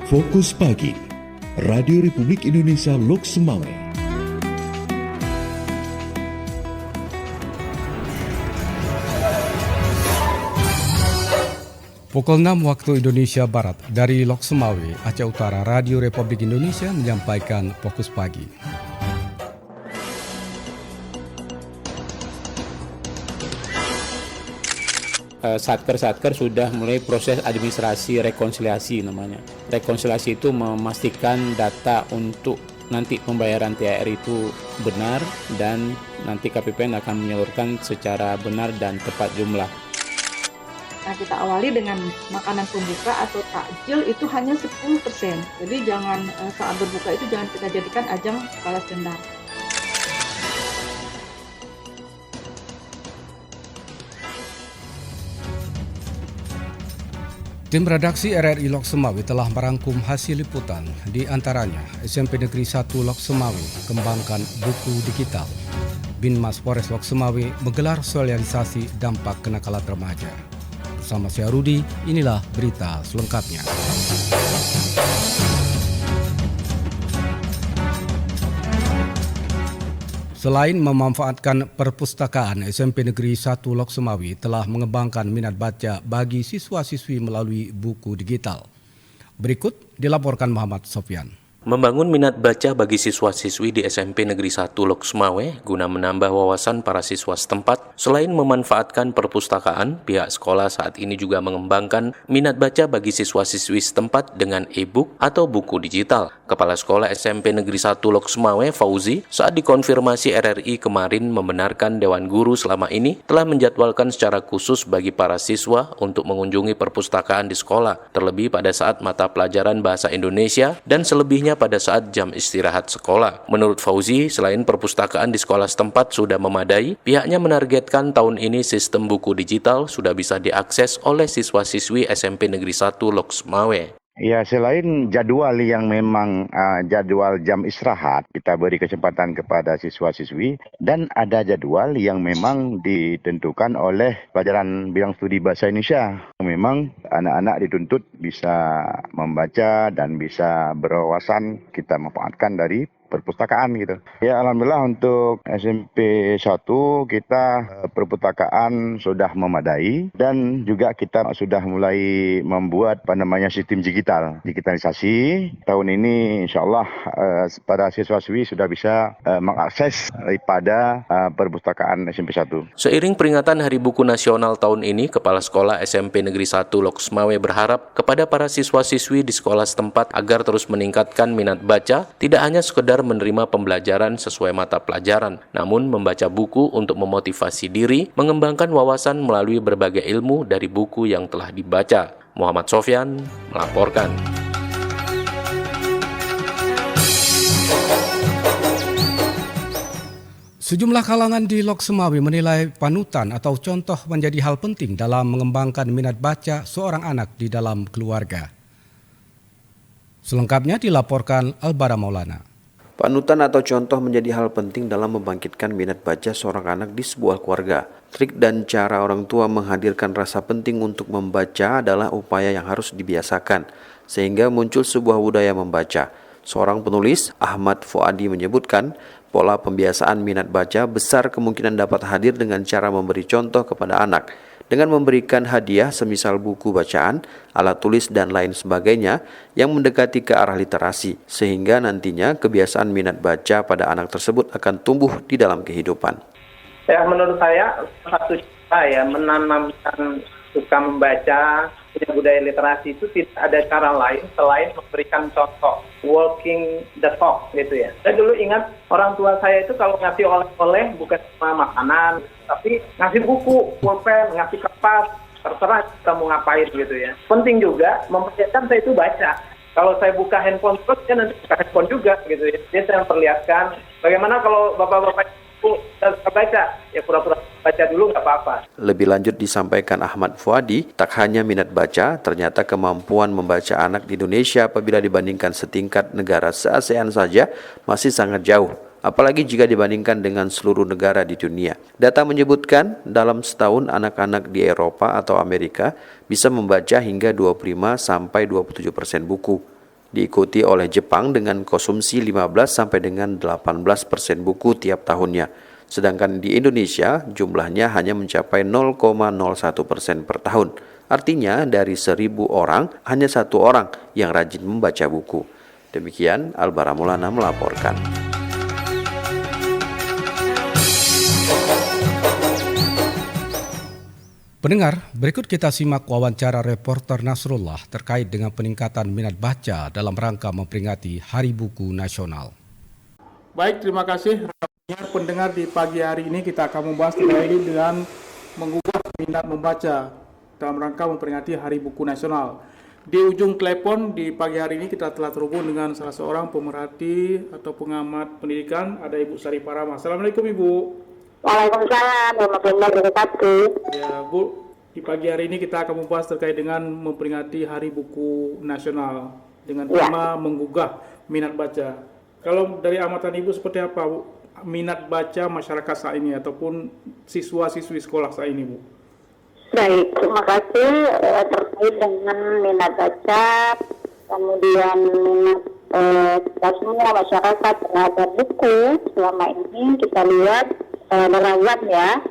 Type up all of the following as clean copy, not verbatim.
Fokus Pagi, Radio Republik Indonesia Lok Semawe. Pukul 6 waktu Indonesia Barat, dari Lok Semawe, Aceh Utara, Radio Republik Indonesia menyampaikan Fokus Pagi. Satker sudah mulai proses administrasi rekonsiliasi namanya. Rekonsiliasi itu memastikan data untuk nanti pembayaran THR itu benar dan nanti KPPN akan menyalurkan secara benar dan tepat jumlah. Nah, kita awali dengan makanan pembuka atau takjil itu hanya 10%. Jadi jangan saat berbuka itu jangan kita jadikan ajang balas dendam. Tim redaksi RRI Lok Semawe telah merangkum hasil liputan, di antaranya SMP Negeri 1 Lok Semawe kembangkan buku digital. Binmas Polres Lok Semawe menggelar sosialisasi dampak kenakalan remaja. Bersama saya Rudi, inilah berita selengkapnya. Selain memanfaatkan perpustakaan, SMP Negeri 1 Lok Semawe telah mengembangkan minat baca bagi siswa-siswi melalui buku digital. Berikut dilaporkan Muhammad Sofyan. Membangun minat baca bagi siswa-siswi di SMP Negeri 1 Lok Semawe guna menambah wawasan para siswa setempat. Selain memanfaatkan perpustakaan, pihak sekolah saat ini juga mengembangkan minat baca bagi siswa-siswi setempat dengan e-book atau buku digital. Kepala Sekolah SMP Negeri 1 Lok Semawe, Fauzi, saat dikonfirmasi RRI kemarin membenarkan Dewan Guru selama ini telah menjadwalkan secara khusus bagi para siswa untuk mengunjungi perpustakaan di sekolah, terlebih pada saat mata pelajaran Bahasa Indonesia dan selebihnya pada saat jam istirahat sekolah. Menurut Fauzi, selain perpustakaan di sekolah setempat sudah memadai, pihaknya menargetkan tahun ini sistem buku digital sudah bisa diakses oleh siswa-siswi SMP Negeri 1 Lok Semawe. Ya, selain jadwal yang memang jadwal jam istirahat, kita beri kesempatan kepada siswa-siswi dan ada jadwal yang memang ditentukan oleh pelajaran bidang studi bahasa Indonesia. Memang anak-anak dituntut bisa membaca dan bisa berwawasan, kita manfaatkan dari perpustakaan gitu. Ya, alhamdulillah untuk SMP 1 kita perpustakaan sudah memadai dan juga kita sudah mulai membuat sistem digitalisasi. Tahun ini insyaallah para siswa-siswi sudah bisa mengakses daripada perpustakaan SMP 1. Seiring peringatan Hari Buku Nasional tahun ini, Kepala Sekolah SMP Negeri 1 Lok Semawe berharap kepada para siswa-siswi di sekolah setempat agar terus meningkatkan minat baca, tidak hanya sekedar menerima pembelajaran sesuai mata pelajaran, namun membaca buku untuk memotivasi diri, mengembangkan wawasan melalui berbagai ilmu dari buku yang telah dibaca. Muhammad Sofyan melaporkan. Sejumlah kalangan di Lok Semawe menilai panutan atau contoh menjadi hal penting dalam mengembangkan minat baca seorang anak di dalam keluarga. Selengkapnya dilaporkan Albara Maulana. Panutan atau contoh menjadi hal penting dalam membangkitkan minat baca seorang anak di sebuah keluarga. Trik dan cara orang tua menghadirkan rasa penting untuk membaca adalah upaya yang harus dibiasakan, sehingga muncul sebuah budaya membaca. Seorang penulis, Ahmad Fuadi, menyebutkan, pola pembiasaan minat baca besar kemungkinan dapat hadir dengan cara memberi contoh kepada anak, dengan memberikan hadiah semisal buku bacaan, alat tulis, dan lain sebagainya yang mendekati ke arah literasi, sehingga nantinya kebiasaan minat baca pada anak tersebut akan tumbuh di dalam kehidupan. Ya, menurut saya satu cara menanamkan suka membaca, punya budaya literasi itu tidak ada cara lain selain memberikan contoh, walking the talk gitu ya. Saya dulu ingat orang tua saya itu kalau ngasih oleh-oleh bukan cuma makanan, tapi ngasih buku, pulpen, ngasih kertas, terserah kita mau ngapain gitu ya. Penting juga memperlihatkan saya itu baca. Kalau saya buka handphone terus, ya nanti buka handphone juga gitu ya. Jadi saya memperlihatkan bagaimana kalau bapak-bapak baca, ya pura-pura baca dulu nggak apa-apa. Lebih lanjut disampaikan Ahmad Fuadi, tak hanya minat baca, ternyata kemampuan membaca anak di Indonesia apabila dibandingkan setingkat negara se-ASEAN saja masih sangat jauh. Apalagi jika dibandingkan dengan seluruh negara di dunia. Data menyebutkan dalam setahun anak-anak di Eropa atau Amerika bisa membaca hingga 25-27% buku. diikuti oleh Jepang dengan konsumsi 15 sampai dengan 18% buku tiap tahunnya. Sedangkan di Indonesia jumlahnya hanya mencapai 0,01% per tahun. Artinya dari 1.000 orang hanya 1 orang yang rajin membaca buku. Demikian Albara Maulana melaporkan. Pendengar, berikut kita simak wawancara reporter Nasrullah terkait dengan peningkatan minat baca dalam rangka memperingati Hari Buku Nasional. Baik, terima kasih. Pendengar, di pagi hari ini kita akan membahas terkait dengan menggugah minat membaca dalam rangka memperingati Hari Buku Nasional. Di ujung telepon di pagi hari ini kita telah terhubung dengan salah seorang pemerhati atau pengamat pendidikan, ada Ibu Sari Parama. Assalamualaikum Ibu. Waalaikumsalam warahmatullahi wabarakatuh. Ya Bu, di pagi hari ini kita akan membahas terkait dengan memperingati Hari Buku Nasional dengan tema menggugah minat baca. Kalau dari amatan Ibu seperti apa Bu minat baca masyarakat saat ini ataupun siswa-siswi sekolah saat ini Bu? Baik, terima kasih. Terkait dengan minat baca, kemudian minat kita semua masyarakat terhadap buku, selama ini kita lihat beragam ya.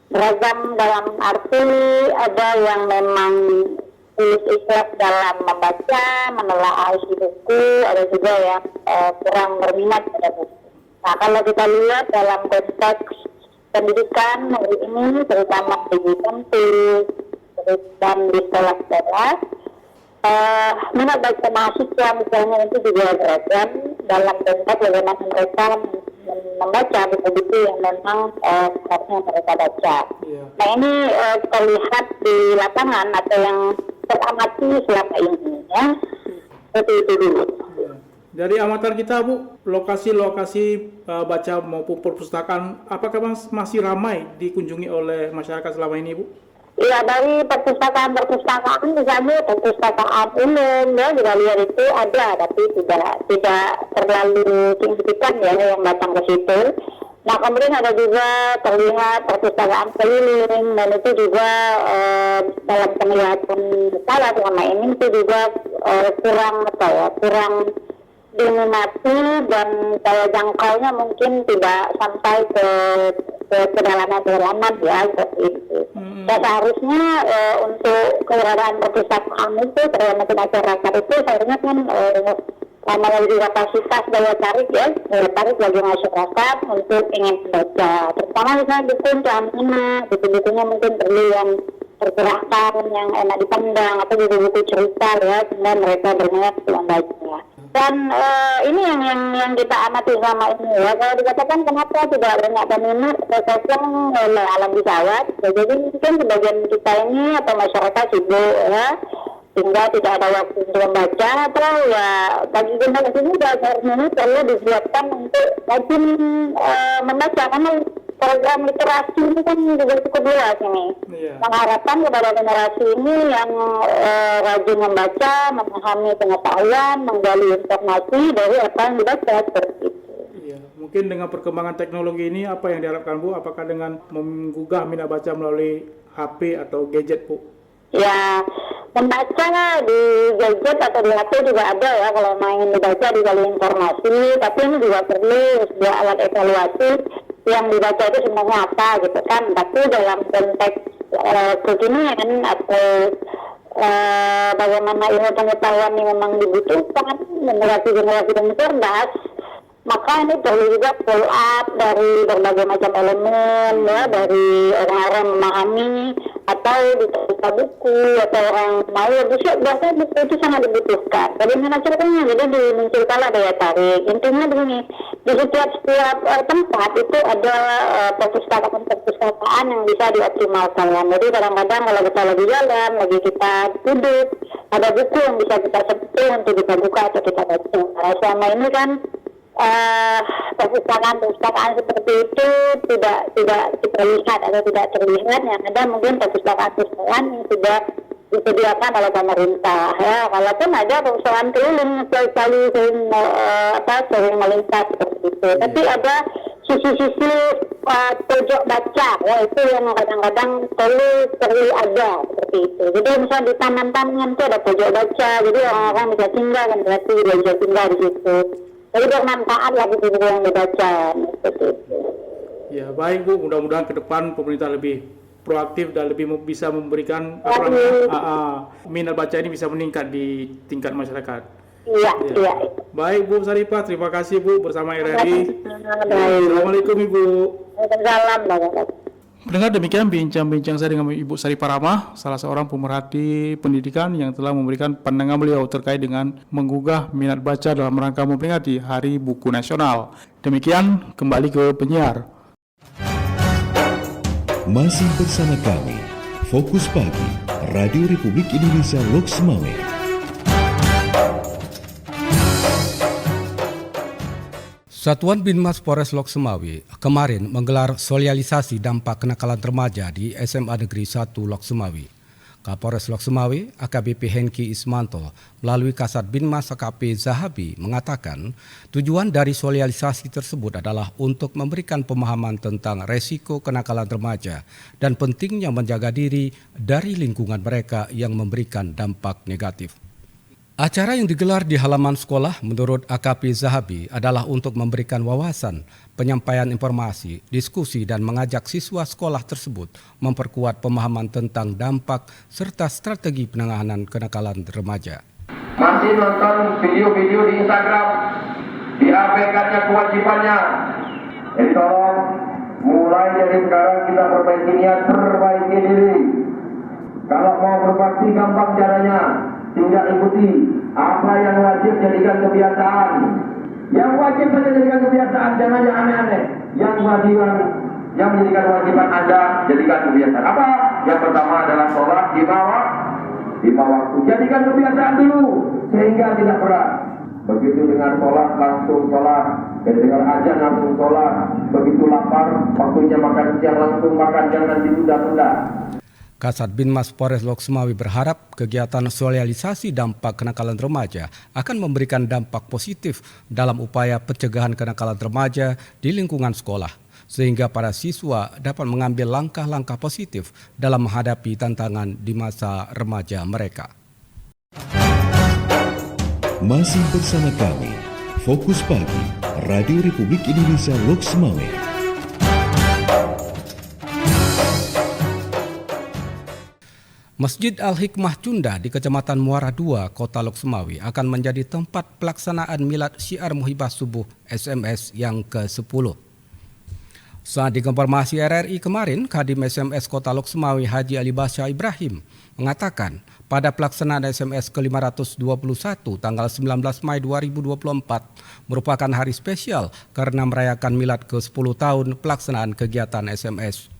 Beragam dalam arti ada yang memang ikhlas dalam membaca, menelaah isi buku, ada juga yang kurang berminat pada buku. Nah, kalau kita lihat dalam konteks pendidikan hari ini, terutama di kampus dan di sekolah-sekolah, minat baca mahasiswa misalnya itu juga beragam dalam konteks bagaimana mereka membaca buku-buku yang memang seharusnya mereka baca. Nah, ini terlihat di lapangan atau yang teramati selama ini ya. Seperti itu dulu. Dari amatan kita Bu, lokasi-lokasi baca maupun perpustakaan apakah masih ramai dikunjungi oleh masyarakat selama ini Bu? Iya, dari perpustakaan misalnya perpustakaan umum ya, kita lihat itu ada, tapi tidak terlalu signifikan ya yang datang ke situ. Nah, kemudian ada juga terlihat perpustakaan keliling, dan itu juga dalam penglihatan saya selama ini itu juga kurang diminati, dan daya jangkaunya mungkin tidak sampai ke kedalaman ya, seperti itu. Dan seharusnya untuk keberadaan perpustakaan itu terhadap masyarakat itu seharusnya kan namanya juga kapasitas daya tarik bagi masyarakat untuk ingin membaca. Terutama misalnya buku untuk anak-anak, buku-bukunya mungkin perlu yang tergerakkan, yang enak dipandang, atau buku-buku cerita ya, sehingga mereka berminat untuk membaca. Dan ini yang kita amati selama ini ya. Kalau dikatakan kenapa tidak banyak peminat sesuatu alam pesawat, ya, jadi mungkin sebagian kita ini atau masyarakat sibuk ya, sehingga tidak ada waktu untuk membaca, atau ya bagi generasi muda seharusnya perlu disiapkan untuk rajin membaca, karena program literasi ini kan juga cukup luas ini. Mengharapkan kepada generasi ini yang rajin membaca, memahami pengetahuan, menggali informasi dari apa yang dibaca, seperti itu. Iya, mungkin dengan perkembangan teknologi ini apa yang diharapkan Bu? Apakah dengan menggugah minat baca melalui HP atau gadget Bu? Ya, membaca di gadget atau di HP juga ada ya, kalau main dibaca digali informasi, tapi ini juga perlu sebuah alat evaluasi yang dibaca itu sebenarnya apa gitu kan. Tapi dalam konteks kekinian atau bagaimana ilmu pengetahuan yang memang dibutuhkan generasi-generasi yang cerdas, maka ini perlu juga follow up dari berbagai macam elemen ya, dari orang-orang memahami atau di buku atau orang mau bahkan buku itu sangat dibutuhkan. Bagaimana caranya? Jadi dimunculkanlah daya tarik. Intinya begini, di setiap tempat itu ada perpustakaan yang bisa dioptimalkan. Jadi kadang-kadang kalau kita lagi jalan, lagi kita duduk, ada buku yang bisa kita sentuh untuk kita buka atau kita baca. Nah, selama ini kan perpustakaan seperti itu tidak kita lihat atau tidak terlihat. Yang ada mungkin perpustakaan yang sudah disediakan oleh pemerintah ya. Walaupun ada perpustakaan keliling sering melintas seperti itu. Tapi ada sisi-sisi pojok baca, ya itu yang kadang-kadang perlu ada seperti itu. Jadi misalnya di taman-taman itu ada pojok baca, jadi orang-orang bisa tinggal kan, berarti dia bisa tinggal di situ. Jadi bermanfaat lah buku-buku yang dibaca, seperti itu. Ya baik Bu, mudah-mudahan ke depan pemerintah lebih proaktif dan lebih bisa memberikan minat baca ini bisa meningkat di tingkat masyarakat. Iya. Baik Bu Saripah, terima kasih Bu bersama RRI. Assalamualaikum Ibu. Waalaikumsalam. Pendengar, demikian bincang-bincang saya dengan Ibu Saripah Rahmah, salah seorang pemerhati pendidikan yang telah memberikan pandangan beliau terkait dengan menggugah minat baca dalam rangka memperingati Hari Buku Nasional. Demikian, kembali ke penyiar. Masih bersama kami, Fokus Pagi, Radio Republik Indonesia Lok Semawe. Satuan Binmas Polres Lok Semawe kemarin menggelar sosialisasi dampak kenakalan remaja di SMA Negeri 1 Lok Semawe. Kapolres Lok Semawe, AKBP Hengki Ismanto, melalui Kasat Binmas AKP Zahabi mengatakan tujuan dari sosialisasi tersebut adalah untuk memberikan pemahaman tentang resiko kenakalan remaja dan pentingnya menjaga diri dari lingkungan mereka yang memberikan dampak negatif. Acara yang digelar di halaman sekolah menurut AKP Zahabi adalah untuk memberikan wawasan, penyampaian informasi, diskusi dan mengajak siswa sekolah tersebut memperkuat pemahaman tentang dampak serta strategi penanganan kenakalan remaja. Masih nonton video-video di Instagram, diabaikannya kewajibannya. Jadi tolong mulai dari sekarang kita perbaiki niat, perbaiki diri. Kalau mau berbakti gampang caranya. Tinggal ikuti apa yang wajib jadikan kebiasaan. Yang wajib saja jadikan kebiasaan, jangan yang aneh-aneh. Yang menjadikan kewajiban Anda jadikan kebiasaan. Apa? Yang pertama adalah sholat lima waktu. Jadikan kebiasaan dulu sehingga tidak berat. Begitu dengar sholat langsung sholat, dan dengar azan langsung sholat. Begitu lapar, waktunya makan siang langsung makan, jangan ditunda-tunda. Kasat Binmas Polres Lok Semawe berharap kegiatan sosialisasi dampak kenakalan remaja akan memberikan dampak positif dalam upaya pencegahan kenakalan remaja di lingkungan sekolah, sehingga para siswa dapat mengambil langkah-langkah positif dalam menghadapi tantangan di masa remaja mereka. Masih bersama kami, Fokus Pagi, Radio Republik Indonesia Lok Semawe. Masjid Al-Hikmah Cunda di Kecamatan Muara II, Kota Lok Semawe akan menjadi tempat pelaksanaan milad syiar Muhibah Subuh SMS yang ke-10. Saat dikonfirmasi RRI kemarin, Kadin SMS Kota Lok Semawe Haji Ali Basya Ibrahim mengatakan pada pelaksanaan SMS ke-521 tanggal 19 Mei 2024 merupakan hari spesial karena merayakan milad ke-10 tahun pelaksanaan kegiatan SMS.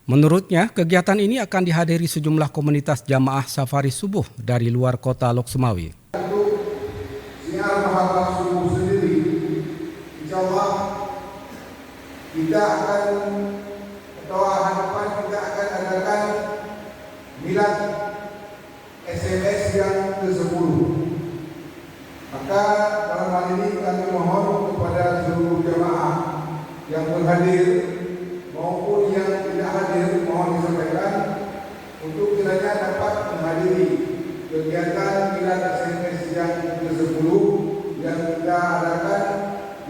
Menurutnya, kegiatan ini akan dihadiri sejumlah komunitas jamaah safari subuh dari luar kota Lok Semawe. Untuk syiar Muhibah Subuh sendiri, insya Allah kita akan atau harapan kita akan adakan milad SMS yang ke-10. Maka dalam hal ini kami mohon kepada seluruh jamaah yang berhadir maupun yang tidak hadir, mohon disampaikan untuk kiranya dapat menghadiri kegiatan milad SMS yang ke-10 yang kita adakan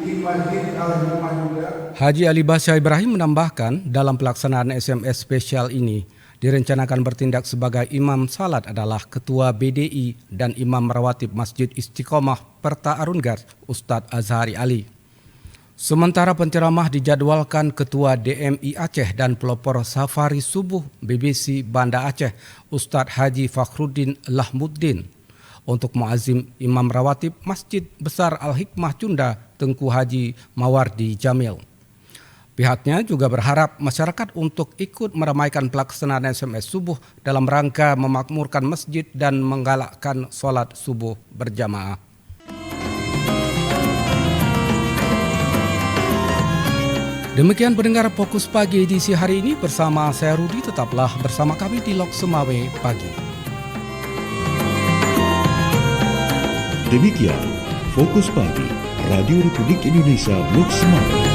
di Masjid Al-Hikmah Cunda. Haji Ali Basya Ibrahim menambahkan dalam pelaksanaan SMS spesial ini direncanakan bertindak sebagai imam salat adalah Ketua BDI dan Imam Rawatib Masjid Istiqomah Perta Arungar Ustadz Azhari Ali. Sementara penceramah dijadwalkan Ketua DMI Aceh dan pelopor safari subuh BBC Banda Aceh Ustadz Haji Fakhruddin Lahmuddin. Untuk muazzim Imam Rawatib Masjid Besar Al-Hikmah Cunda Tengku Haji Mawardi Jamil. Pihaknya juga berharap masyarakat untuk ikut meramaikan pelaksanaan SMS subuh dalam rangka memakmurkan masjid dan menggalakkan sholat subuh berjamaah. Demikian pendengar Fokus Pagi edisi hari ini bersama saya Rudi, tetaplah bersama kami di Lok Semawe Pagi. Demikian Fokus Pagi, Radio Republik Indonesia Lok Semawe.